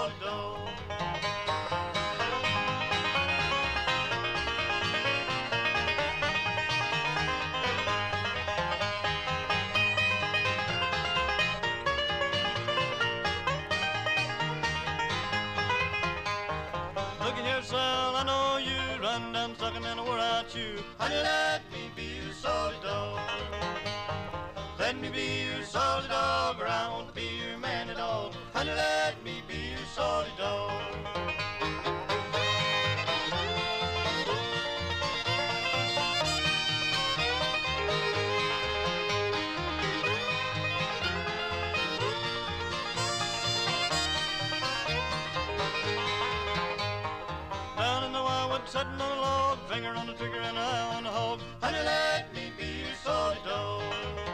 salty dog. Looky here, Sal, I know you run down sucking and wore out you. Honey, let me be your salty dog. Let me be your salty dog, or I won't be your man at all. Honey, let me be your salty dog. Down in the wildwood, sitting on a log, finger on the trigger and eye on the hog. Honey, let me be your salty dog.